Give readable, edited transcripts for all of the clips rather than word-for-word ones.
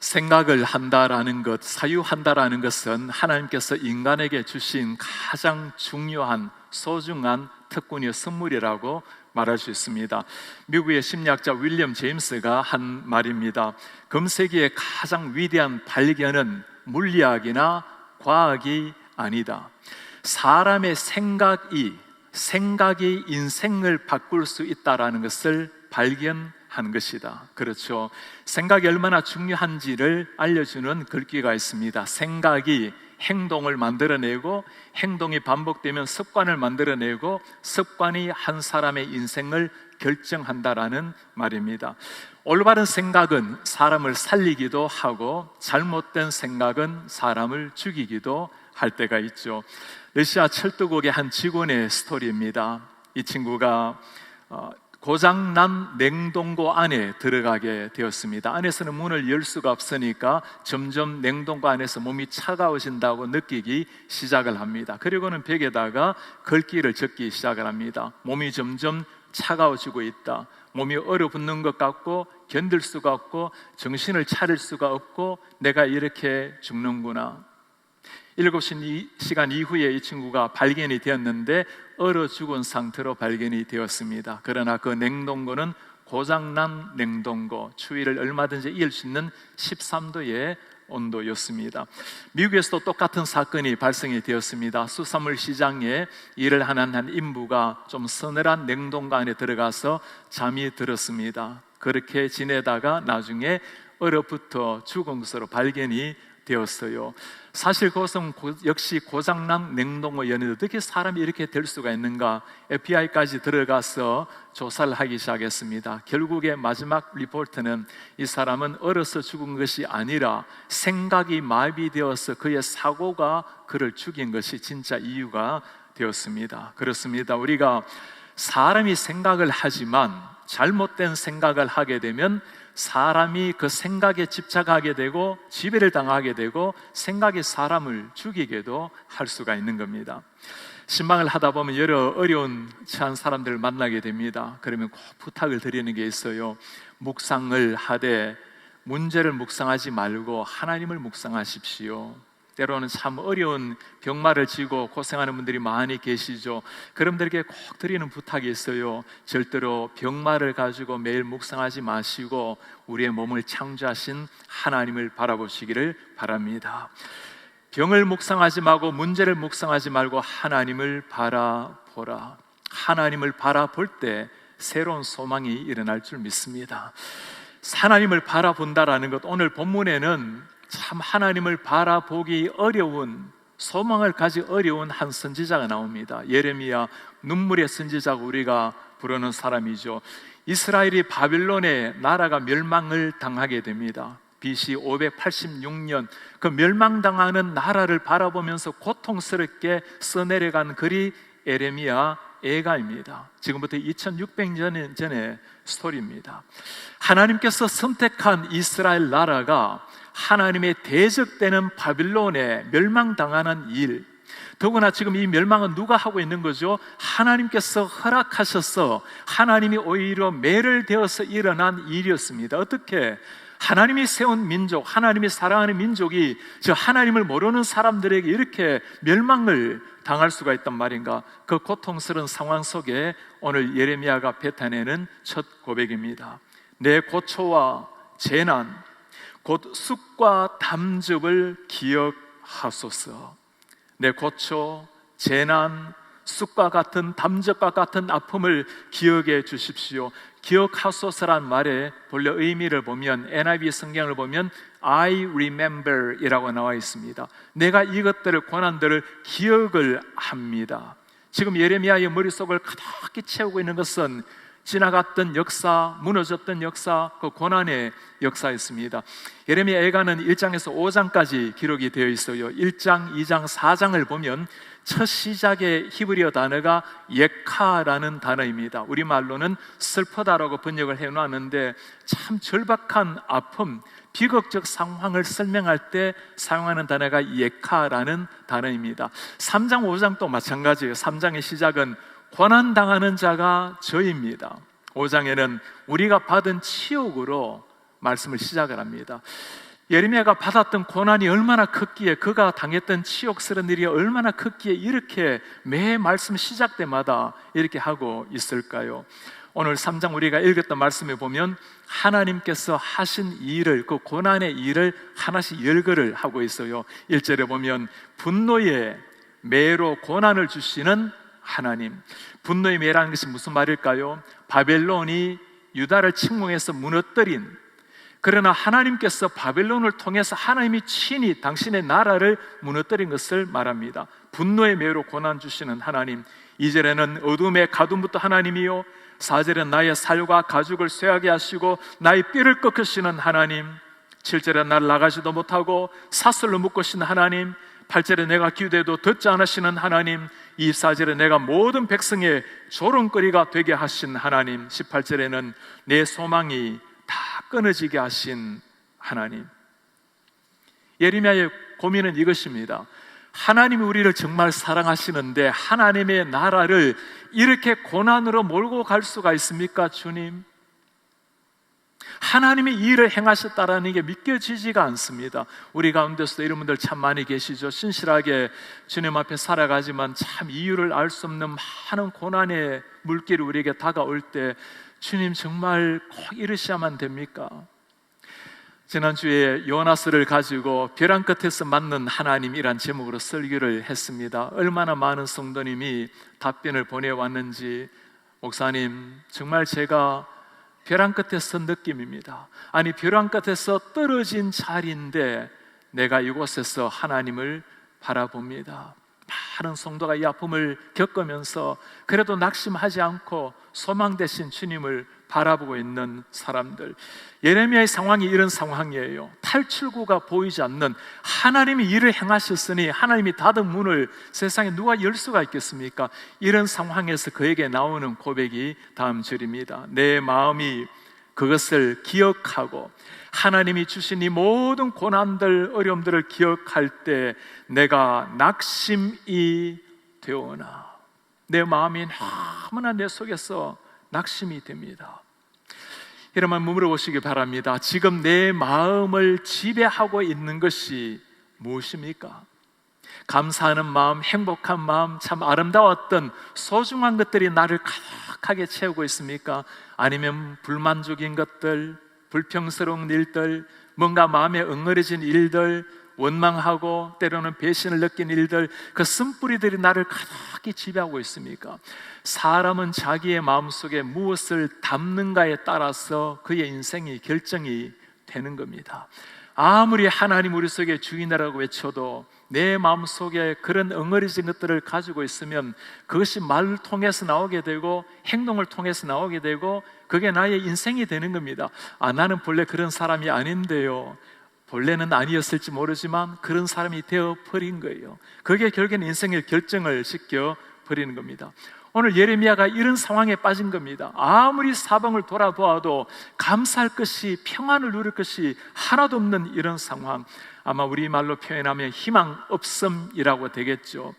생각을 한다라는 것, 사유한다라는 것은 하나님께서 인간에게 주신 가장 중요한 소중한 특권이요 선물이라고 말할 수 있습니다. 미국의 심리학자 윌리엄 제임스가 한 말입니다. 금세기의 가장 위대한 발견은 물리학이나 과학이 아니다. 사람의 생각이 인생을 바꿀 수 있다라는 것을 발견한 것이다. 그렇죠. 생각이 얼마나 중요한지를 알려주는 글귀가 있습니다. 생각이 행동을 만들어내고, 행동이 반복되면 습관을 만들어내고, 습관이 한 사람의 인생을 결정한다라는 말입니다. 올바른 생각은 사람을 살리기도 하고, 잘못된 생각은 사람을 죽이기도 할 때가 있죠. 러시아 철도국의 한 직원의 스토리입니다. 이 친구가 고장난 냉동고 안에 들어가게 되었습니다. 안에서는 문을 열 수가 없으니까 점점 냉동고 안에서 몸이 차가워진다고 느끼기 시작을 합니다. 그리고는 벽에다가 글귀를 적기 시작을 합니다. 몸이 점점 차가워지고 있다. 몸이 얼어붙는 것 같고 견딜 수가 없고 정신을 차릴 수가 없고 내가 이렇게 죽는구나. 7시간 이후에 이 친구가 발견이 되었는데 얼어 죽은 상태로 발견이 되었습니다. 그러나 그 냉동고는 고장난 냉동고, 추위를 얼마든지 이길 수 있는 13도의 온도였습니다. 미국에서도 똑같은 사건이 발생이 되었습니다. 수산물 시장에 일을 하는 한 인부가 좀 서늘한 냉동고 안에 들어가서 잠이 들었습니다. 그렇게 지내다가 나중에 얼어붙어 죽은 것으로 발견이 되었어요. 사실 그것은 역시 고장난 냉동고였는데 어떻게 사람이 이렇게 될 수가 있는가? FBI까지 들어가서 조사를 하기 시작했습니다. 결국에 마지막 리포트는 이 사람은 얼어서 죽은 것이 아니라 생각이 마비되어서 그의 사고가 그를 죽인 것이 진짜 이유가 되었습니다. 그렇습니다. 우리가 사람이 생각을 하지만 잘못된 생각을 하게 되면 사람이 그 생각에 집착하게 되고 지배를 당하게 되고 생각이 사람을 죽이게도 할 수가 있는 겁니다. 신방을 하다 보면 여러 어려운 처한 사람들을 만나게 됩니다. 그러면 꼭 부탁을 드리는 게 있어요. 묵상을 하되 문제를 묵상하지 말고 하나님을 묵상하십시오. 때로는 참 어려운 병마를 지고 고생하는 분들이 많이 계시죠. 그분들에게 꼭 드리는 부탁이 있어요. 절대로 병마를 가지고 매일 묵상하지 마시고 우리의 몸을 창조하신 하나님을 바라보시기를 바랍니다. 병을 묵상하지 말고 문제를 묵상하지 말고 하나님을 바라보라. 하나님을 바라볼 때 새로운 소망이 일어날 줄 믿습니다. 하나님을 바라본다라는 것, 오늘 본문에는 참 하나님을 바라보기 어려운, 소망을 가지 어려운 한 선지자가 나옵니다. 예레미야, 눈물의 선지자고 우리가 부르는 사람이죠. 이스라엘이 바빌론의 나라가 멸망을 당하게 됩니다. BC 586년 그 멸망당하는 나라를 바라보면서 고통스럽게 써내려간 글이 예레미야 애가입니다. 지금부터 2600년 전의 스토리입니다. 하나님께서 선택한 이스라엘 나라가 하나님의 대적되는 바빌론에 멸망당하는 일, 더구나 지금 이 멸망은 누가 하고 있는 거죠? 하나님께서 허락하셔서 하나님이 오히려 매를 되어서 일어난 일이었습니다. 어떻게? 하나님이 세운 민족, 하나님이 사랑하는 민족이 저 하나님을 모르는 사람들에게 이렇게 멸망을 당할 수가 있단 말인가? 그 고통스러운 상황 속에 오늘 예레미야가 뱉어내는 첫 고백입니다. 내 고초와 재난 곧 쑥과 담즙을 기억하소서. 내 고초, 재난, 쑥과 같은 담즙과 같은 아픔을 기억해 주십시오. 기억하소서란 말의 본래 의미를 보면 NIV 성경을 보면 I remember 이라고 나와 있습니다. 내가 이것들을, 고난들을 기억을 합니다. 지금 예레미야의 머릿속을 가득히 채우고 있는 것은 지나갔던 역사, 무너졌던 역사, 그 고난의 역사였습니다. 예레미야 애가는 1장에서 5장까지 기록이 되어 있어요. 1장, 2장, 4장을 보면 첫 시작의 히브리어 단어가 예카라는 단어입니다. 우리말로는 슬프다라고 번역을 해놨는데 참 절박한 아픔, 비극적 상황을 설명할 때 사용하는 단어가 예카라는 단어입니다. 3장, 5장도 마찬가지예요. 3장의 시작은 고난당하는 자가 저입니다. 5장에는 우리가 받은 치욕으로 말씀을 시작을 합니다. 예레미야가 받았던 고난이 얼마나 컸기에, 그가 당했던 치욕스러운 일이 얼마나 컸기에 이렇게 매 말씀 시작 때마다 이렇게 하고 있을까요? 오늘 3장 우리가 읽었던 말씀에 보면 하나님께서 하신 일을, 그 고난의 일을 하나씩 열거를 하고 있어요. 1절에 보면 분노의 매로 고난을 주시는 하나님. 분노의 매라는 것이 무슨 말일까요? 바벨론이 유다를 침공해서 무너뜨린, 그러나 하나님께서 바벨론을 통해서 하나님이 친히 당신의 나라를 무너뜨린 것을 말합니다. 분노의 매로 고난 주시는 하나님. 2절에는 어둠의 가둠부터 하나님이요, 4절은 나의 살과 가죽을 쇠하게 하시고 나의 뼈를 꺾으시는 하나님. 7절에 나를 나가지도 못하고 사슬로 묶으시는 하나님. 8절에 내가 기도해도 듣지 않으시는 하나님. 24절에 내가 모든 백성의 조롱거리가 되게 하신 하나님. 18절에는 내 소망이 다 끊어지게 하신 하나님. 예레미야의 고민은 이것입니다. 하나님이 우리를 정말 사랑하시는데 하나님의 나라를 이렇게 고난으로 몰고 갈 수가 있습니까, 주님? 하나님이 이 일을 행하셨다라는 게 믿겨지지가 않습니다. 우리 가운데서도 이런 분들 참 많이 계시죠. 신실하게 주님 앞에 살아가지만 참 이유를 알 수 없는 많은 고난의 물길이 우리에게 다가올 때 주님 정말 꼭 이러셔야만 됩니까? 지난주에 요나스를 가지고 벼랑 끝에서 맞는 하나님이란 제목으로 설교를 했습니다. 얼마나 많은 성도님이 답변을 보내왔는지, 목사님 정말 제가 벼랑 끝에서 느낌입니다. 아니 벼랑 끝에서 떨어진 자리인데 내가 이곳에서 하나님을 바라봅니다. 많은 성도가 이 아픔을 겪으면서 그래도 낙심하지 않고 소망 되신 주님을 바라보고 있는 사람들. 예레미야의 상황이 이런 상황이에요. 탈출구가 보이지 않는, 하나님이 일을 행하셨으니 하나님이 닫은 문을 세상에 누가 열 수가 있겠습니까? 이런 상황에서 그에게 나오는 고백이 다음 절입니다. 내 마음이 그것을 기억하고 하나님이 주신 이 모든 고난들, 어려움들을 기억할 때 내가 낙심이 되오나. 내 마음이 너무나 내 속에서 낙심이 됩니다. 여러분 물어보시기 바랍니다. 지금 내 마음을 지배하고 있는 것이 무엇입니까? 감사하는 마음, 행복한 마음, 참 아름다웠던 소중한 것들이 나를 가득하게 채우고 있습니까? 아니면 불만족인 것들, 불평스러운 일들, 뭔가 마음에 엉거려진 일들, 원망하고 때로는 배신을 느낀 일들, 그 쓴뿌리들이 나를 가득히 지배하고 있습니까? 사람은 자기의 마음속에 무엇을 담는가에 따라서 그의 인생이 결정이 되는 겁니다. 아무리 하나님 우리 속에 주인이라고 외쳐도 내 마음속에 그런 엉거리진 것들을 가지고 있으면 그것이 말을 통해서 나오게 되고 행동을 통해서 나오게 되고 그게 나의 인생이 되는 겁니다. 나는 본래 그런 사람이 아닌데요, 본래는 아니었을지 모르지만 그런 사람이 되어버린 거예요. 그게 결국에는 인생의 결정을 시켜버리는 겁니다. 오늘 예레미야가 이런 상황에 빠진 겁니다. 아무리 사방을 돌아보아도 감사할 것이, 평안을 누릴 것이 하나도 없는 이런 상황. 아마 우리말로 표현하면 희망 없음이라고 되겠죠.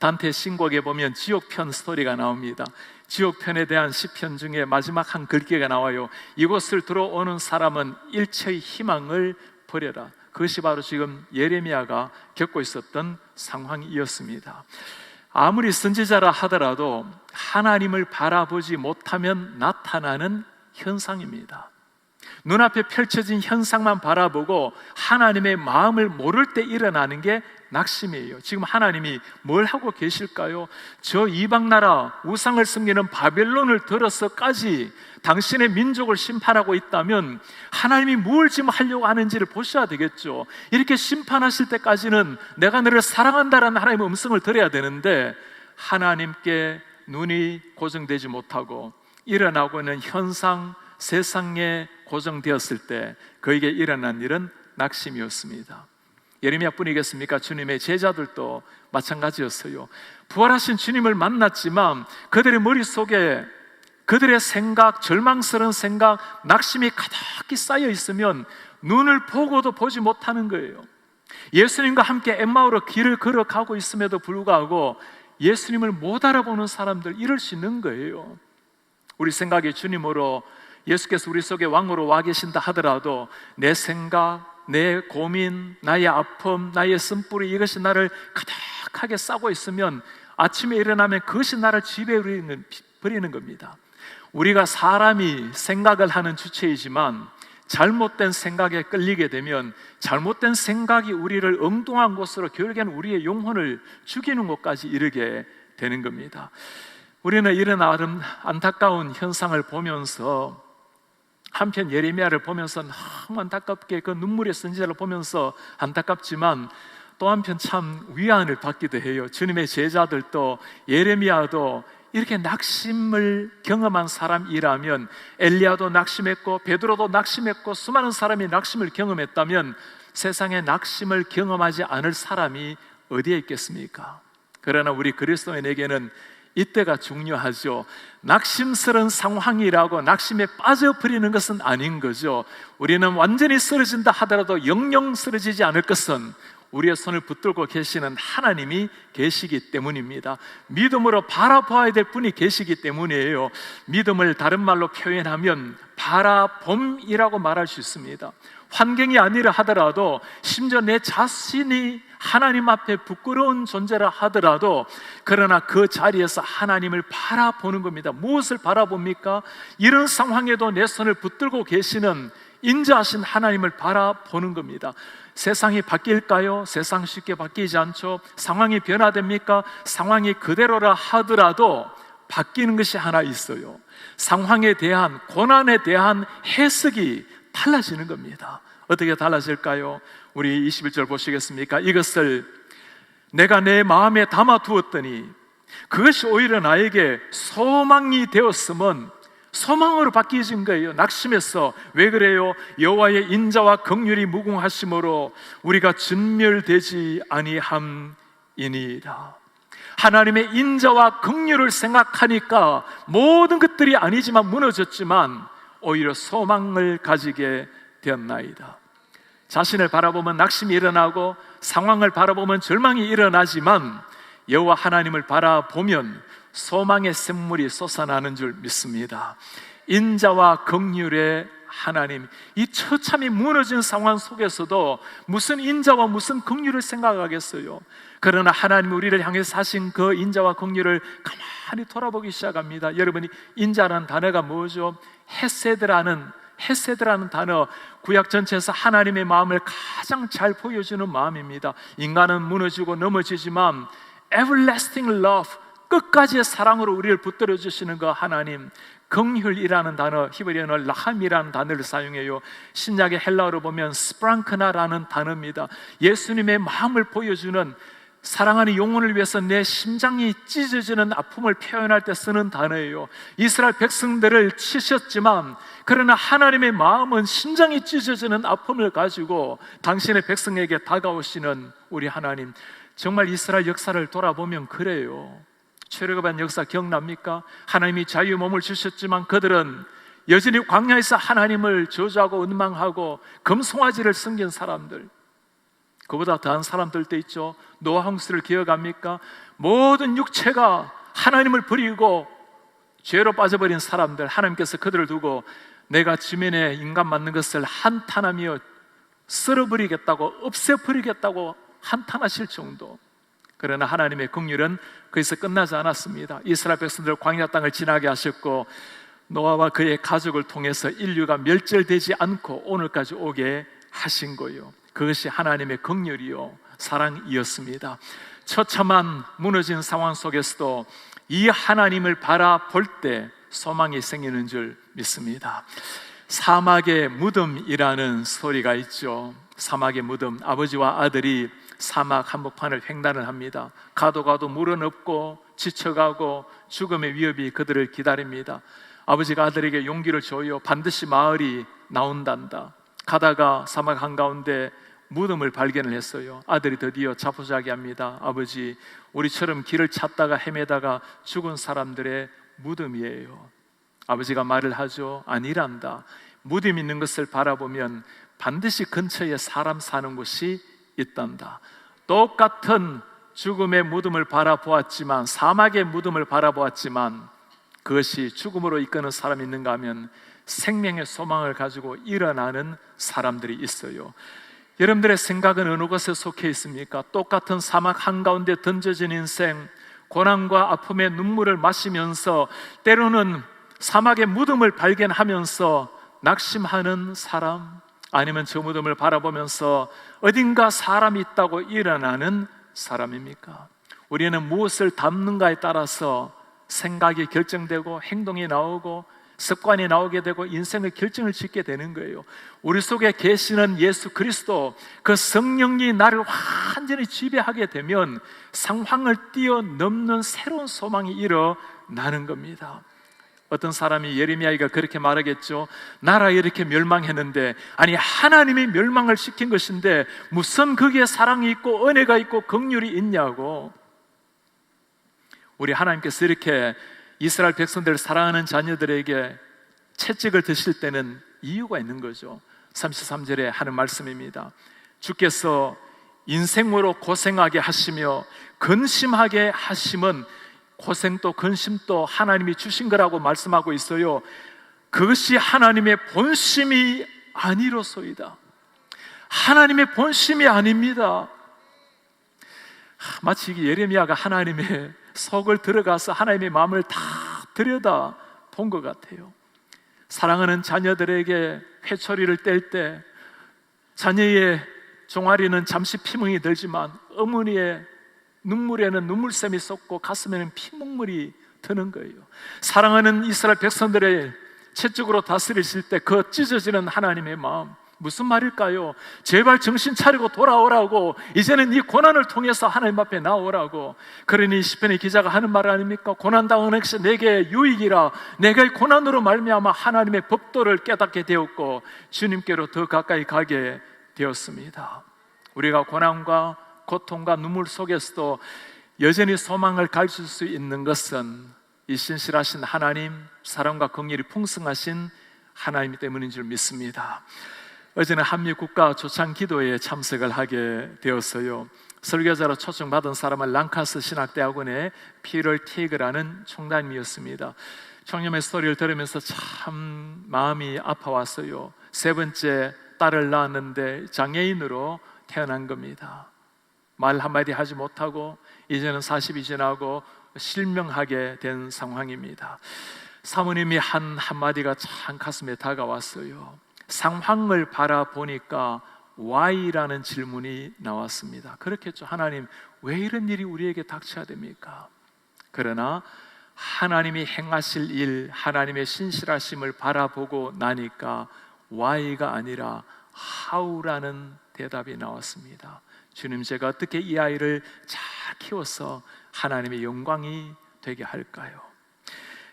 단테 신곡에 보면 지옥편 스토리가 나옵니다. 지옥편에 대한 시편 중에 마지막 한 글귀가 나와요. 이곳을 들어오는 사람은 일체의 희망을 버려라. 그것이 바로 지금 예레미야가 겪고 있었던 상황이었습니다. 아무리 선지자라 하더라도 하나님을 바라보지 못하면 나타나는 현상입니다. 눈앞에 펼쳐진 현상만 바라보고 하나님의 마음을 모를 때 일어나는 게 낙심이에요. 지금 하나님이 뭘 하고 계실까요? 저 이방나라 우상을 섬기는 바벨론을 들어서까지 당신의 민족을 심판하고 있다면 하나님이 뭘 지금 하려고 하는지를 보셔야 되겠죠. 이렇게 심판하실 때까지는 내가 너를 사랑한다라는 하나님의 음성을 들어야 되는데 하나님께 눈이 고정되지 못하고 일어나고 있는 현상, 세상에 고정되었을 때 그에게 일어난 일은 낙심이었습니다. 예레미야 뿐이겠습니까? 주님의 제자들도 마찬가지였어요. 부활하신 주님을 만났지만 그들의 머릿속에 그들의 생각, 절망스러운 생각, 낙심이 가득히 쌓여 있으면 눈을 보고도 보지 못하는 거예요. 예수님과 함께 엠마오로 길을 걸어가고 있음에도 불구하고 예수님을 못 알아보는 사람들, 이럴 수 있는 거예요. 우리 생각에 주님으로 예수께서 우리 속에 왕으로 와 계신다 하더라도 내 생각, 내 고민, 나의 아픔, 나의 쓴뿌리, 이것이 나를 가득하게 싸고 있으면 아침에 일어나면 그것이 나를 지배해버리는 겁니다. 우리가 사람이 생각을 하는 주체이지만 잘못된 생각에 끌리게 되면 잘못된 생각이 우리를 엉뚱한 곳으로, 결국에는 우리의 영혼을 죽이는 곳까지 이르게 되는 겁니다. 우리는 이런 안타까운 현상을 보면서, 한편 예레미야를 보면서 너무 안타깝게 그 눈물의 선지자를 보면서 안타깝지만 또 한편 참 위안을 받기도 해요. 주님의 제자들도 예레미야도 이렇게 낙심을 경험한 사람이라면, 엘리야도 낙심했고 베드로도 낙심했고 수많은 사람이 낙심을 경험했다면 세상에 낙심을 경험하지 않을 사람이 어디에 있겠습니까? 그러나 우리 그리스도인에게는 이때가 중요하죠. 낙심스러운 상황이라고 낙심에 빠져버리는 것은 아닌 거죠. 우리는 완전히 쓰러진다 하더라도 영영 쓰러지지 않을 것은 우리의 손을 붙들고 계시는 하나님이 계시기 때문입니다. 믿음으로 바라봐야 될 분이 계시기 때문이에요. 믿음을 다른 말로 표현하면 바라봄이라고 말할 수 있습니다. 환경이 아니라 하더라도, 심지어 내 자신이 하나님 앞에 부끄러운 존재라 하더라도, 그러나 그 자리에서 하나님을 바라보는 겁니다. 무엇을 바라봅니까? 이런 상황에도 내 손을 붙들고 계시는 인자하신 하나님을 바라보는 겁니다. 세상이 바뀔까요? 세상 쉽게 바뀌지 않죠. 상황이 변화됩니까? 상황이 그대로라 하더라도 바뀌는 것이 하나 있어요. 상황에 대한, 고난에 대한 해석이 달라지는 겁니다. 어떻게 달라질까요? 우리 21절 보시겠습니까? 이것을 내가 내 마음에 담아두었더니 그것이 오히려 나에게 소망이 되었음은, 소망으로 바뀌어진 거예요. 낙심해서. 왜 그래요? 여호와의 인자와 긍휼이 무궁하심으로 우리가 진멸되지 아니함이니이다. 하나님의 인자와 긍휼을 생각하니까 모든 것들이 아니지만 무너졌지만 오히려 소망을 가지게 되었나이다. 자신을 바라보면 낙심이 일어나고 상황을 바라보면 절망이 일어나지만 여호와 하나님을 바라보면 소망의 샘물이 솟아나는 줄 믿습니다. 인자와 긍휼의 하나님, 이 처참히 무너진 상황 속에서도 무슨 인자와 무슨 긍휼을 생각하겠어요? 그러나 하나님 우리를 향해서 하신 그 인자와 긍휼을 가만히 돌아보기 시작합니다. 여러분이 인자라는 단어가 뭐죠? 헤세드라는 단어, 구약 전체에서 하나님의 마음을 가장 잘 보여주는 마음입니다. 인간은 무너지고 넘어지지만 everlasting love, 끝까지의 사랑으로 우리를 붙들어 주시는 그 하나님. 긍휼이라는 단어, 히브리어는 라함이라는 단어를 사용해요. 신약의 헬라어로 보면 스프랑크나라는 단어입니다. 예수님의 마음을 보여주는, 사랑하는 영혼을 위해서 내 심장이 찢어지는 아픔을 표현할 때 쓰는 단어예요. 이스라엘 백성들을 치셨지만 그러나 하나님의 마음은 심장이 찢어지는 아픔을 가지고 당신의 백성에게 다가오시는 우리 하나님. 정말 이스라엘 역사를 돌아보면 그래요. 출애굽한 역사 기억납니까? 하나님이 자유의 몸을 주셨지만 그들은 여전히 광야에서 하나님을 저주하고 원망하고 금송아지를 섬긴 사람들, 그보다 더한 사람들도 있죠. 노아 홍수를 기억합니까? 모든 육체가 하나님을 버리고 죄로 빠져버린 사람들, 하나님께서 그들을 두고 내가 지면에 인간 만든 것을 한탄하며 쓸어버리겠다고, 없애버리겠다고 한탄하실 정도. 그러나 하나님의 긍휼은 거기서 끝나지 않았습니다. 이스라엘 백성들 광야 땅을 지나게 하셨고 노아와 그의 가족을 통해서 인류가 멸절되지 않고 오늘까지 오게 하신 거예요. 그것이 하나님의 긍휼이요 사랑이었습니다. 처참한 무너진 상황 속에서도 이 하나님을 바라볼 때 소망이 생기는 줄 믿습니다. 사막의 무덤이라는 소리가 있죠. 사막의 무덤, 아버지와 아들이 사막 한복판을 횡단을 합니다. 가도 물은 없고 지쳐가고 죽음의 위협이 그들을 기다립니다. 아버지가 아들에게 용기를 줘요. 반드시 마을이 나온단다. 가다가 사막 한가운데 무덤을 발견을 했어요. 아들이 드디어 자포자기합니다. 아버지, 우리처럼 길을 찾다가 헤매다가 죽은 사람들의 무덤이에요. 아버지가 말을 하죠. 아니란다. 무덤 있는 것을 바라보면 반드시 근처에 사람 사는 곳이 있단다. 똑같은 죽음의 무덤을 바라보았지만, 사막의 무덤을 바라보았지만 그것이 죽음으로 이끄는 사람이 있는가 하면 생명의 소망을 가지고 일어나는 사람들이 있어요. 여러분들의 생각은 어느 곳에 속해 있습니까? 똑같은 사막 한가운데 던져진 인생, 고난과 아픔의 눈물을 마시면서 때로는 사막의 무덤을 발견하면서 낙심하는 사람, 아니면 저 무덤을 바라보면서 어딘가 사람이 있다고 일어나는 사람입니까? 우리는 무엇을 담는가에 따라서 생각이 결정되고 행동이 나오고 습관이 나오게 되고 인생의 결정을 짓게 되는 거예요. 우리 속에 계시는 예수 그리스도, 그 성령이 나를 완전히 지배하게 되면 상황을 뛰어넘는 새로운 소망이 일어나는 겁니다. 어떤 사람이, 예레미야가 그렇게 말하겠죠. 나라 이렇게 멸망했는데, 아니 하나님이 멸망을 시킨 것인데 무슨 거기에 사랑이 있고 은혜가 있고 긍휼이 있냐고. 우리 하나님께서 이렇게 이스라엘 백성들을 사랑하는 자녀들에게 채찍을 드실 때는 이유가 있는 거죠. 33절에 하는 말씀입니다. 주께서 인생으로 고생하게 하시며 근심하게 하심은, 고생도 근심도 하나님이 주신 거라고 말씀하고 있어요. 그것이 하나님의 본심이 아니로소이다. 하나님의 본심이 아닙니다. 마치 예레미야가 하나님의 속을 들어가서 하나님의 마음을 다 들여다 본 것 같아요. 사랑하는 자녀들에게 회초리를 뗄 때 자녀의 종아리는 잠시 피멍이 들지만 어머니의 눈물에는 눈물샘이 쏟고 가슴에는 피눈물이 드는 거예요. 사랑하는 이스라엘 백성들의 채찍으로 다스리실 때 그 찢어지는 하나님의 마음, 무슨 말일까요? 제발 정신 차리고 돌아오라고, 이제는 이 고난을 통해서 하나님 앞에 나오라고. 그러니 시편의 기자가 하는 말 아닙니까? 고난당하는 것이 내게 유익이라. 내가 이 고난으로 말미암아 하나님의 법도를 깨닫게 되었고 주님께로 더 가까이 가게 되었습니다. 우리가 고난과 고통과 눈물 속에서도 여전히 소망을 가질 수 있는 것은 이 신실하신 하나님, 사랑과 긍휼이 풍성하신 하나님 때문인 줄 믿습니다. 어제는 한미국가 초청 기도에 참석을 하게 되었어요. 설교자로 초청받은 사람은 랑카스 신학대학원의 피럴 티그라는 총장님이었습니다. 총님의 스토리를 들으면서 참 마음이 아파왔어요. 세 번째 딸을 낳았는데 장애인으로 태어난 겁니다. 말 한마디 하지 못하고 이제는 40이 지나고 실명하게 된 상황입니다. 사모님이 한마디가 참 가슴에 다가왔어요. 상황을 바라보니까 Why라는 질문이 나왔습니다. 그렇겠죠. 하나님, 왜 이런 일이 우리에게 닥쳐야 됩니까? 그러나 하나님이 행하실 일, 하나님의 신실하심을 바라보고 나니까 Why가 아니라 How라는 대답이 나왔습니다. 주님, 제가 어떻게 이 아이를 잘 키워서 하나님의 영광이 되게 할까요?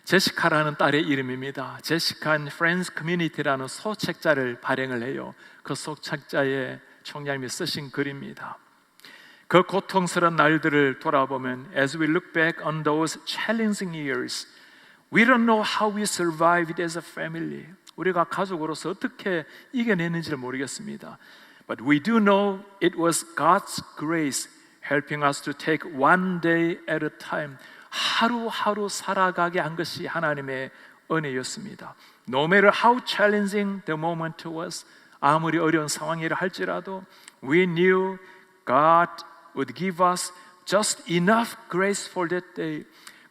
제시카라는 딸의 이름입니다. 제시카 and Friends Community라는 소책자를 발행을 해요. 그 소책자에 총장님이 쓰신 글입니다. 그 고통스러운 날들을 돌아보면 As we look back on those challenging years, we don't know how we survived as a family. 우리가 가족으로서 어떻게 이겨냈는지를 모르겠습니다. But we do know it was God's grace helping us to take one day at a time. 하루하루 살아가게 한 것이 하나님의 은혜였습니다. No matter how challenging the moment was, 아무리 어려운 상황이라 할지라도 we knew God would give us just enough grace for that day.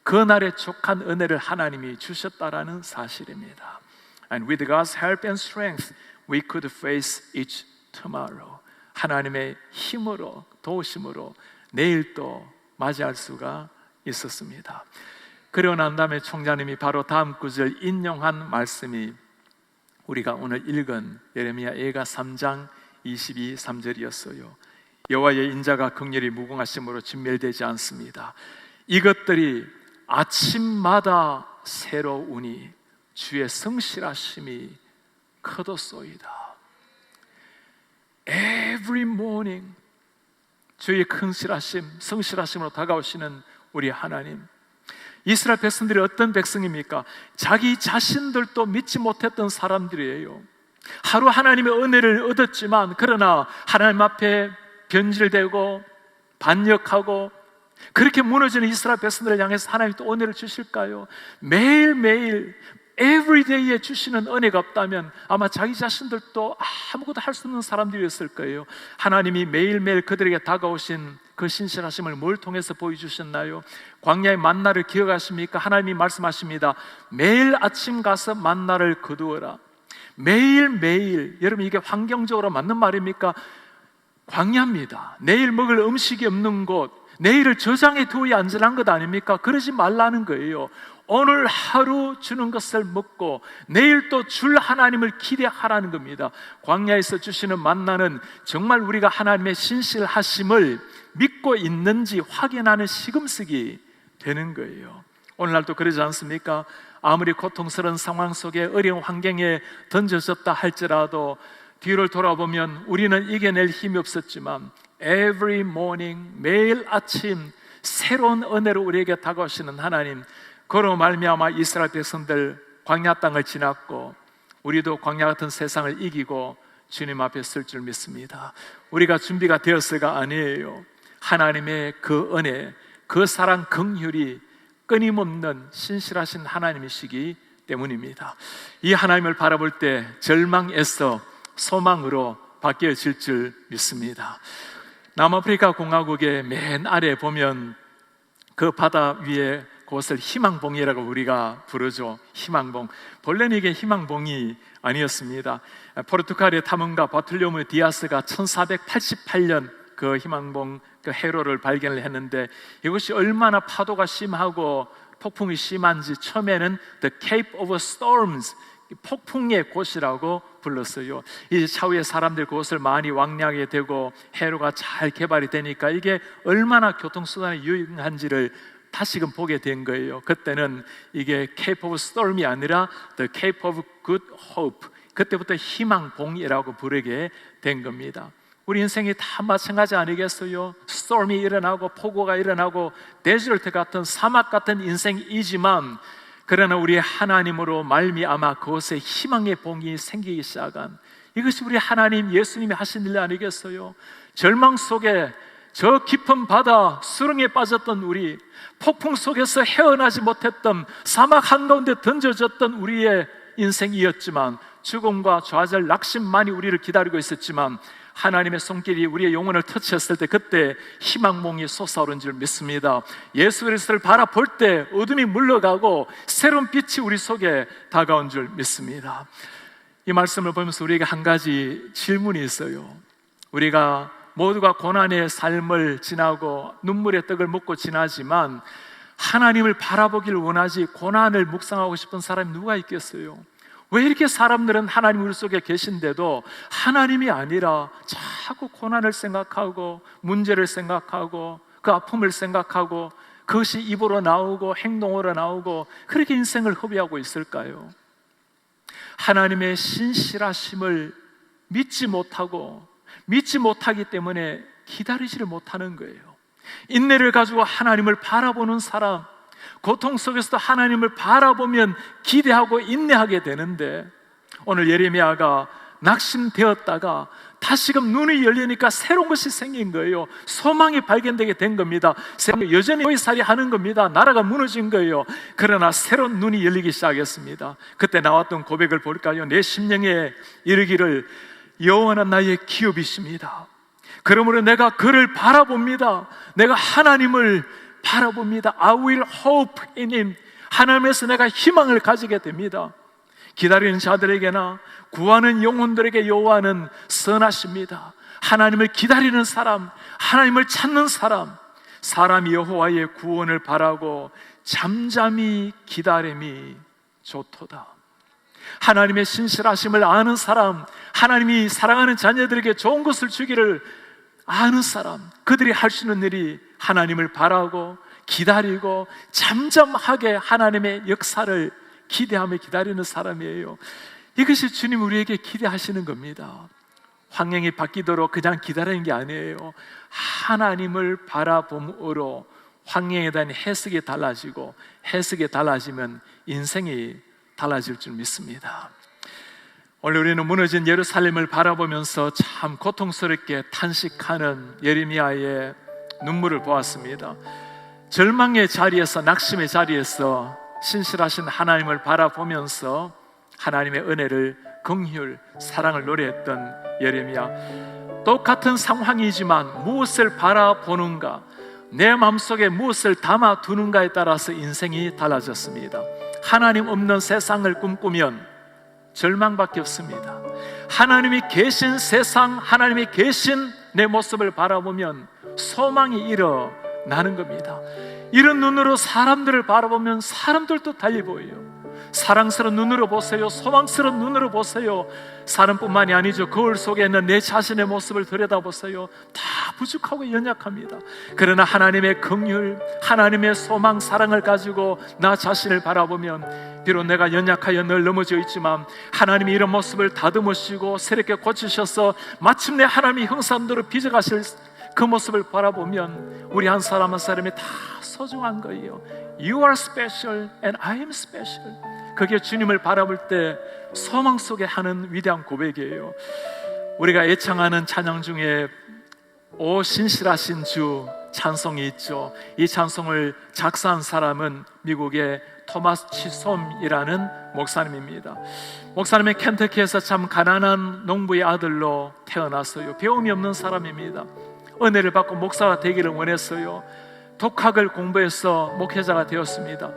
그날에 족한 은혜를 하나님이 주셨다라는 사실입니다. And with God's help and strength, we could face each tomorrow. 하나님의 힘으로, 도우심으로 내일도 맞이할 수가 있었습니다. 그러고 난 다음에 총장님이 바로 다음 구절 인용한 말씀이 우리가 오늘 읽은 예레미야 예가 3장 22, 3절이었어요. 여호와의 인자가 긍휼히 무궁하심으로 진멸되지 않습니다. 이것들이 아침마다 새로우니 주의 성실하심이 크도소이다. Every morning 주의 성실하심으로 다가오시는 우리 하나님. 이스라엘 백성들이 어떤 백성입니까? 자기 자신들도 믿지 못했던 사람들이에요. 하루 하나님의 은혜를 얻었지만 그러나 하나님 앞에 변질되고 반역하고 그렇게 무너지는 이스라엘 백성들을 향해서 하나님이 또 은혜를 주실까요? 매일매일 에브리데이에 주시는 은혜가 없다면 아마 자기 자신들도 아무것도 할 수 없는 사람들이었을 거예요. 하나님이 매일매일 그들에게 다가오신 그 신실하심을 뭘 통해서 보여주셨나요? 광야의 만나를 기억하십니까? 하나님이 말씀하십니다. 매일 아침 가서 만나를 거두어라. 매일매일. 여러분, 이게 환경적으로 맞는 말입니까? 광야입니다. 내일 먹을 음식이 없는 곳, 내일을 저장해 두어야 안전한 것 아닙니까? 그러지 말라는 거예요. 오늘 하루 주는 것을 먹고 내일 또 줄 하나님을 기대하라는 겁니다. 광야에서 주시는 만나는 정말 우리가 하나님의 신실하심을 믿고 있는지 확인하는 시금석이 되는 거예요. 오늘날도 그러지 않습니까? 아무리 고통스러운 상황 속에 어려운 환경에 던져졌다 할지라도 뒤를 돌아보면 우리는 이겨낼 힘이 없었지만 every morning, 매일 아침 새로운 은혜로 우리에게 다가오시는 하나님, 그로 말미암아 이스라엘 백성들 광야 땅을 지났고 우리도 광야 같은 세상을 이기고 주님 앞에 설 줄 믿습니다. 우리가 준비가 되었을까? 아니에요. 하나님의 그 은혜, 그 사랑, 긍휼이 끊임없는 신실하신 하나님이시기 때문입니다. 이 하나님을 바라볼 때 절망에서 소망으로 바뀌어질 줄 믿습니다. 남아프리카 공화국의 맨 아래 보면 그 바다 위에 그것을 희망봉이라고 우리가 부르죠. 희망봉. 본래는 이게 희망봉이 아니었습니다. 포르투갈의 탐험가 바톨로메오 디아스가 1488년 그 희망봉 그 해로를 발견을 했는데 이것이 얼마나 파도가 심하고 폭풍이 심한지 처음에는 The Cape of Storms, 폭풍의 곳이라고 불렀어요. 이제 차후에 사람들 그곳을 많이 왕래하게 되고 해로가 잘 개발이 되니까 이게 얼마나 교통수단이 유용한지를 다시금 보게 된 거예요. 그때는 이게 Cape of Storm이 아니라 The Cape of Good Hope, 그때부터 희망봉이라고 부르게 된 겁니다. 우리 인생이 다 마찬가지 아니겠어요? 스톰이 일어나고 폭우가 일어나고 데저트 같은 사막 같은 인생이지만 그러나 우리의 하나님으로 말미암아 그곳에 희망의 봉이 생기기 시작한, 이것이 우리 하나님 예수님이 하신 일 아니겠어요? 절망 속에 저 깊은 바다 수렁에 빠졌던 우리, 폭풍 속에서 헤어나지 못했던 사막 한가운데 던져졌던 우리의 인생이었지만 죽음과 좌절 낙심만이 우리를 기다리고 있었지만 하나님의 손길이 우리의 영혼을 터치했을 때 그때 희망봉이 솟아오른 줄 믿습니다. 예수 그리스도를 바라볼 때 어둠이 물러가고 새로운 빛이 우리 속에 다가온 줄 믿습니다. 이 말씀을 보면서 우리에게 한 가지 질문이 있어요. 우리가 모두가 고난의 삶을 지나고 눈물의 떡을 먹고 지나지만 하나님을 바라보기를 원하지 고난을 묵상하고 싶은 사람이 누가 있겠어요? 왜 이렇게 사람들은 하나님 우리 속에 계신데도 하나님이 아니라 자꾸 고난을 생각하고 문제를 생각하고 그 아픔을 생각하고 그것이 입으로 나오고 행동으로 나오고 그렇게 인생을 허비하고 있을까요? 하나님의 신실하심을 믿지 못하기 때문에 기다리지를 못하는 거예요. 인내를 가지고 하나님을 바라보는 사람, 고통 속에서도 하나님을 바라보면 기대하고 인내하게 되는데 오늘 예레미야가 낙심되었다가 다시금 눈이 열리니까 새로운 것이 생긴 거예요. 소망이 발견되게 된 겁니다. 여전히 보이살이 하는 겁니다. 나라가 무너진 거예요. 그러나 새로운 눈이 열리기 시작했습니다. 그때 나왔던 고백을 볼까요? 내 심령에 이르기를 여호와는 나의 기업이십니다. 그러므로 내가 그를 바라봅니다. 내가 하나님을 바라봅니다. I will hope in Him. 하나님에서 내가 희망을 가지게 됩니다. 기다리는 자들에게나 구하는 영혼들에게 여호와는 선하십니다. 하나님을 기다리는 사람, 하나님을 찾는 사람, 사람이 여호와의 구원을 바라고 잠잠히 기다림이 좋도다. 하나님의 신실하심을 아는 사람, 하나님이 사랑하는 자녀들에게 좋은 것을 주기를 아는 사람, 그들이 할 수 있는 일이 하나님을 바라고 기다리고 잠잠하게 하나님의 역사를 기대하며 기다리는 사람이에요. 이것이 주님 우리에게 기대하시는 겁니다. 환경이 바뀌도록 그냥 기다리는 게 아니에요. 하나님을 바라봄으로 환경에 대한 해석이 달라지고 해석이 달라지면 인생이 달라질 줄 믿습니다. 오늘 우리는 무너진 예루살렘을 바라보면서 참 고통스럽게 탄식하는 예레미야의 눈물을 보았습니다. 절망의 자리에서, 낙심의 자리에서 신실하신 하나님을 바라보면서 하나님의 은혜를, 긍휼, 사랑을 노래했던 예레미야. 똑같은 상황이지만 무엇을 바라보는가, 내 마음속에 무엇을 담아두는가에 따라서 인생이 달라졌습니다. 하나님 없는 세상을 꿈꾸면 절망밖에 없습니다. 하나님이 계신 세상, 하나님이 계신 내 모습을 바라보면 소망이 일어나는 겁니다. 이런 눈으로 사람들을 바라보면 사람들도 달리 보여요. 사랑스러운 눈으로 보세요. 소망스러운 눈으로 보세요. 사람뿐만이 아니죠. 거울 속에 있는 내 자신의 모습을 들여다보세요. 다 부족하고 연약합니다. 그러나 하나님의 긍휼, 하나님의 소망, 사랑을 가지고 나 자신을 바라보면 비록 내가 연약하여 늘 넘어져 있지만 하나님이 이런 모습을 다듬으시고 새롭게 고치셔서 마침내 하나님이 형상대로 빚어가실 그 모습을 바라보면 우리 한 사람 한 사람이 다 소중한 거예요. You are special and I am special. 그게 주님을 바라볼 때 소망 속에 하는 위대한 고백이에요. 우리가 애창하는 찬양 중에 오 신실하신 주 찬송이 있죠. 이 찬송을 작사한 사람은 미국의 토마스 치솜이라는 목사님입니다. 목사님은 켄터키에서 참 가난한 농부의 아들로 태어났어요. 배움이 없는 사람입니다. 은혜를 받고 목사가 되기를 원했어요. 독학을 공부해서 목회자가 되었습니다.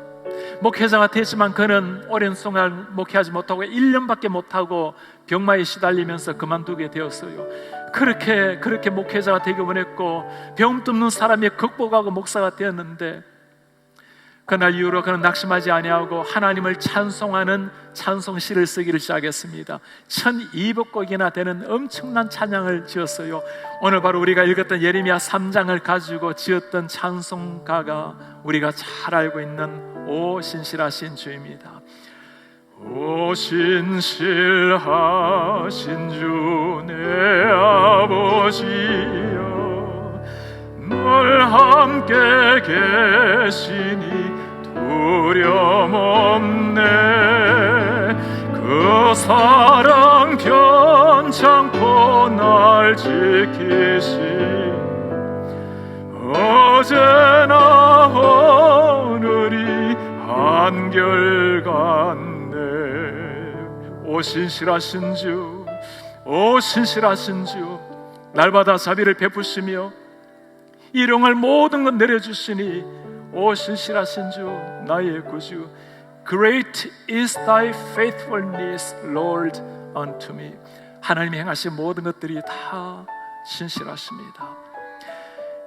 목회자가 됐지만 그는 오랜 동안 목회하지 못하고 1년밖에 못하고 병마에 시달리면서 그만두게 되었어요. 그렇게 목회자가 되기 원했고 병 뚫는 사람이 극복하고 목사가 되었는데 그날 이후로 그는 낙심하지 아니하고 하나님을 찬송하는 찬송시를 쓰기를 시작했습니다. 1200곡이나 되는 엄청난 찬양을 지었어요. 오늘 바로 우리가 읽었던 예레미야 3장을 가지고 지었던 찬송가가 우리가 잘 알고 있는 오 신실하신 주입니다. 오 신실하신 주 내 아버지여, 늘 함께 계시니 두려움 없네. 그 사랑 변찮고 날 지키시 어제나 오늘이 한결같네. 오 신실하신 주, 오 신실하신 주, 날마다 자비를 베푸시며 일용할 모든 것 내려주시니 오 신실하신 주 나의 구주. Great is thy faithfulness, Lord, unto me. 하나님이 행하신 모든 것들이 다 신실하십니다.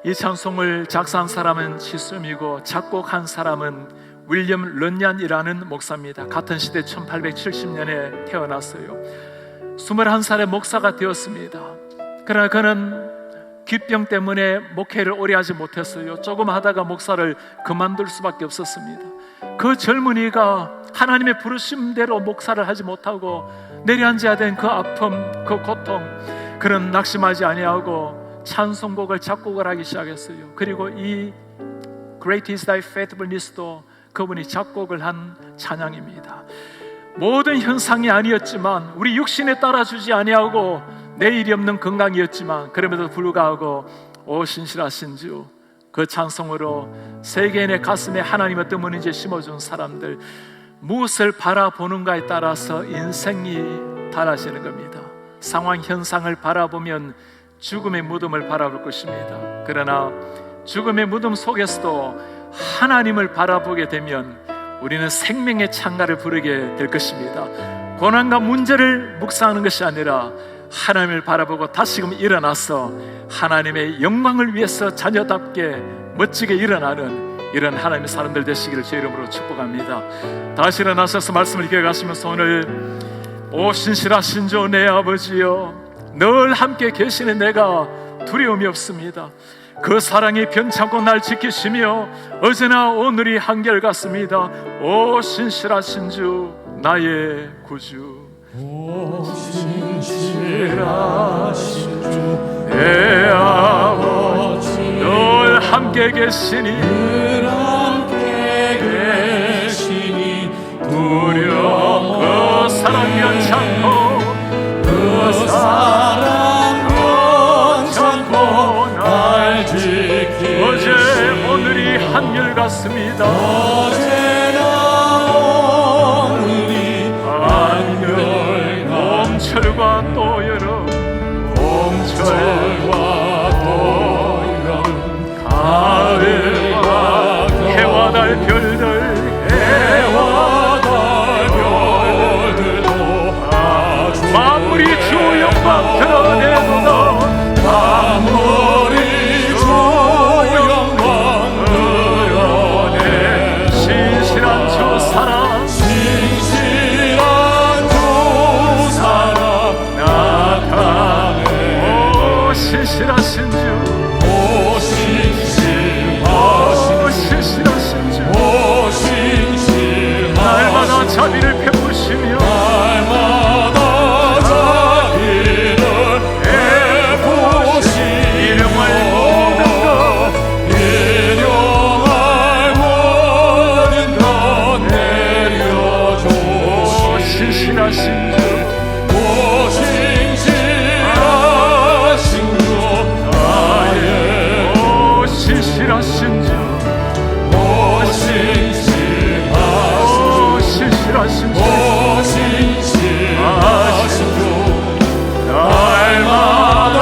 이 찬송을 작사한 사람은 치솜이고 작곡한 사람은 윌리엄 런얀이라는 목사입니다. 같은 시대 1870년에 태어났어요. 21살에 목사가 되었습니다. 그러나 그는 귓병 때문에 목회를 오래 하지 못했어요. 조금 하다가 목사를 그만둘 수밖에 없었습니다. 그 젊은이가 하나님의 부르심대로 목사를 하지 못하고 내려앉아야 된 그 아픔, 그 고통, 그런 낙심하지 아니하고 찬송곡을 작곡을 하기 시작했어요. 그리고 이 Great is thy faithfulness도 그분이 작곡을 한 찬양입니다. 모든 현상이 아니었지만 우리 육신에 따라주지 아니하고 내일이 없는 건강이었지만 그럼에도 불구하고 오 신실하신 주, 그 찬송으로 세계인의 가슴에 하나님 어떤 분인지 심어준 사람들, 무엇을 바라보는가에 따라서 인생이 달라지는 겁니다. 상황 현상을 바라보면 죽음의 무덤을 바라볼 것입니다. 그러나 죽음의 무덤 속에서도 하나님을 바라보게 되면 우리는 생명의 창가를 부르게 될 것입니다. 고난과 문제를 묵상하는 것이 아니라 하나님을 바라보고 다시금 일어나서 하나님의 영광을 위해서 자녀답게 멋지게 일어나는 이런 하나님의 사람들 되시기를 제 이름으로 축복합니다. 다시 일어나셔서 말씀을 기억하시면서 오늘 오 신실하신 주 내 아버지여, 늘 함께 계시는 내가 두려움이 없습니다. 그 사랑이 변찮고 날 지키시며 어제나 오늘이 한결같습니다. 오 신실하신 주 나의 구주. 오 신실하신 주 내 아버지, 늘 함께 계시니 늘 함께 계시니 두려움 그 사랑 변찮고 그 사랑 변찮고 날 지키시니 어제 오늘이 한결같습니다. 어제나 여름 봄철과冬가을과 해와 달 별들 해와 달 별들도 만물이 주 영광 드러내도다 만물이 주 영광 드러내 신실한 주 사랑 신실한 주 사랑 나타내 오 신실하신 주 오 신실하신 신실하신 주 오 신실하신 날마다 자비를 베푸시며 날마다 자비를 베푸시며 일용할 모든 것 일용할 모든 것 내려주시며 오 신실하신 주 오 신실하신 주 나의 오 신실하신 주 오 신실하신 오 신실하신 주 오 신실하신 주 날마다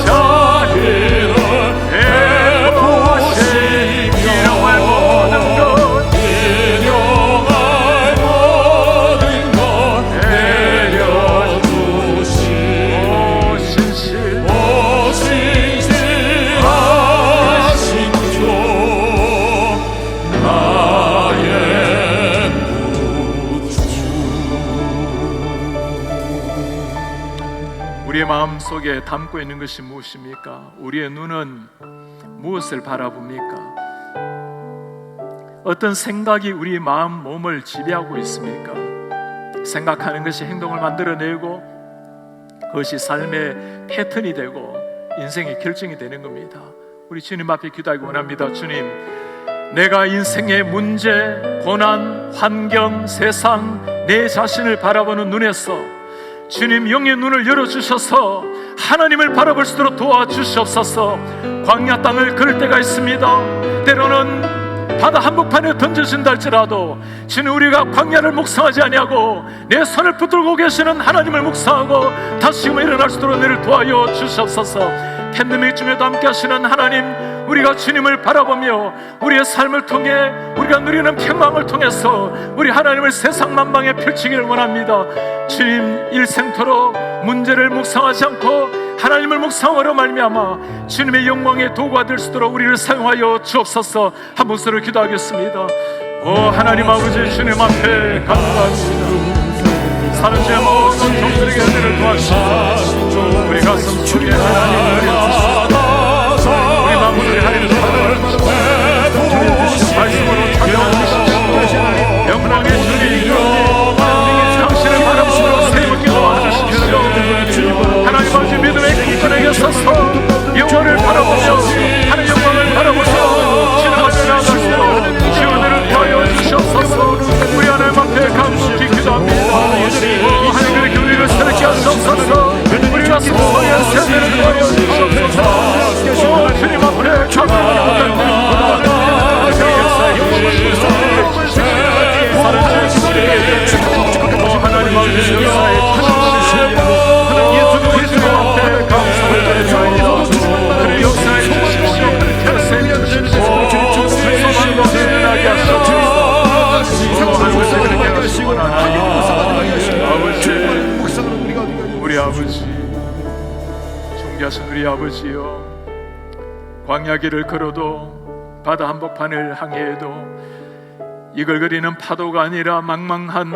자비를 베푸시며 일용할 모든 것 일용할 모든 것 내려주시며 오 신실 오 신실하신 주 나의 우리의 마음 속에 담고 있는 것이 무엇입니까? 우리의 눈은 무엇을 바라봅니까? 어떤 생각이 우리의 마음, 몸을 지배하고 있습니까? 생각하는 것이 행동을 만들어내고 그것이 삶의 패턴이 되고 인생의 결정이 되는 겁니다. 우리 주님 앞에 기도하기 원합니다. 주님, 내가 인생의 문제, 고난, 환경, 세상, 내 자신을 바라보는 눈에서 주님 영의 눈을 열어주셔서 하나님을 바라볼 수 있도록 도와주시옵소서. 광야 땅을 걸을 때가 있습니다. 때로는 바다 한복판에 던져진다 할지라도 주님, 우리가 광야를 묵상하지 아니하고 내 손을 붙들고 계시는 하나님을 묵상하고 다시금 일어날 수 있도록 너를 도와여 주시옵소서. 팬데믹 중에도 함께 하시는 하나님, 우리가 주님을 바라보며 우리의 삶을 통해 우리가 누리는 평강을 통해서 우리 하나님을 세상 만방에 펼치기를 원합니다. 주님, 일생토록 문제를 묵상하지 않고 하나님을 묵상하러 말미암아 주님의 영광의 도구가 될 수 있도록 우리를 사용하여 주옵소서. 한 목소리로 기도하겠습니다. 오 하나님 아버지, 주님 앞에 감사합니다. 사는 죄 모든 종들에게 은혜를 도와주시옵소서. 우리 가슴 속에 하나님을 주시옵소서. 우리 마음을 하나님을 주님 주신 말씀으로 찾아주시옵소서. 영광의 주님, 당신을 바라보시고 새롭게 도와주십시오. 하나님 아버지, 믿음의 굳건하게 서서 영원을 바라보며 하나님 영광을 바라보며 지나가며 나아갈수록 지원을 도와여 주시옵소서. 우리 하나님 앞에 감사히 기도합니다. 하나님, 그렇게 우리를 새롭게 하시옵소서. 우리 가슴 속에 세대를 도와여 주시옵소서. 주님 앞에 감사히 하나님 아버지, 역사에 찾아주시옵소서. 하나님 예수 그리스도 앞에 감사를 드리옵소서. 그의 역사에 주십시오. 그의 주십시오. 소망 넘치게 하시옵소서. 그렇게 하시고 아버지, 우리 아버지, 존귀하신 우리 아버지요, 광야길을 걸어도 바다 한복판을 항해해도 이글거리는 파도가 아니라 망망한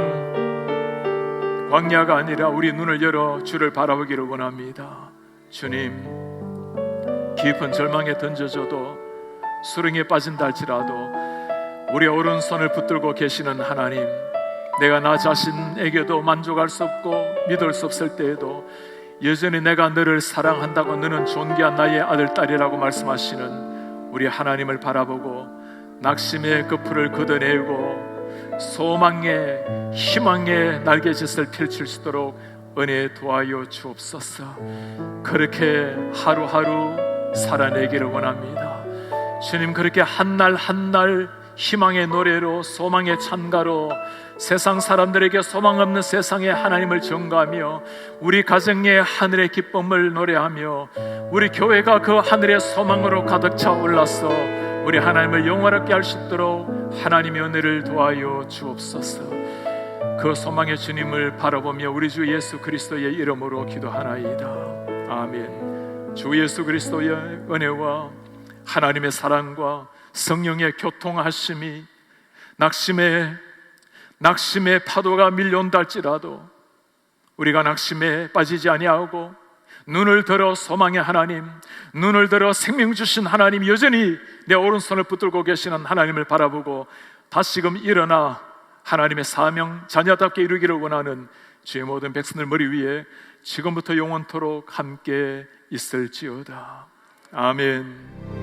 광야가 아니라 우리 눈을 열어 주를 바라보기를 원합니다. 주님, 깊은 절망에 던져져도 수렁에 빠진다 할지라도 우리 오른손을 붙들고 계시는 하나님, 내가 나 자신에게도 만족할 수 없고 믿을 수 없을 때에도 여전히 내가 너를 사랑한다고 너는 존귀한 나의 아들, 딸이라고 말씀하시는 우리 하나님을 바라보고 낙심의 거풀을 걷어내고 소망의 희망의 날개짓을 펼칠 수 있도록 은혜 도와여 주옵소서. 그렇게 하루하루 살아내기를 원합니다. 주님, 그렇게 한 날 한 날 희망의 노래로, 소망의 찬가로 세상 사람들에게 소망 없는 세상에 하나님을 전가하며 우리 가정의 하늘의 기쁨을 노래하며 우리 교회가 그 하늘의 소망으로 가득 차 올라서 우리 하나님을 영화롭게 할 수 있도록 하나님의 은혜를 도와여 주옵소서. 그 소망의 주님을 바라보며 우리 주 예수 그리스도의 이름으로 기도하나이다. 아멘. 주 예수 그리스도의 은혜와 하나님의 사랑과 성령의 교통하심이 낙심의 파도가 밀려온다 할지라도 우리가 낙심에 빠지지 아니하고 눈을 들어 소망의 하나님, 눈을 들어 생명 주신 하나님, 여전히 내 오른손을 붙들고 계시는 하나님을 바라보고 다시금 일어나 하나님의 사명 자녀답게 이루기를 원하는 주의 모든 백성들 머리 위에 지금부터 영원토록 함께 있을지어다. 아멘.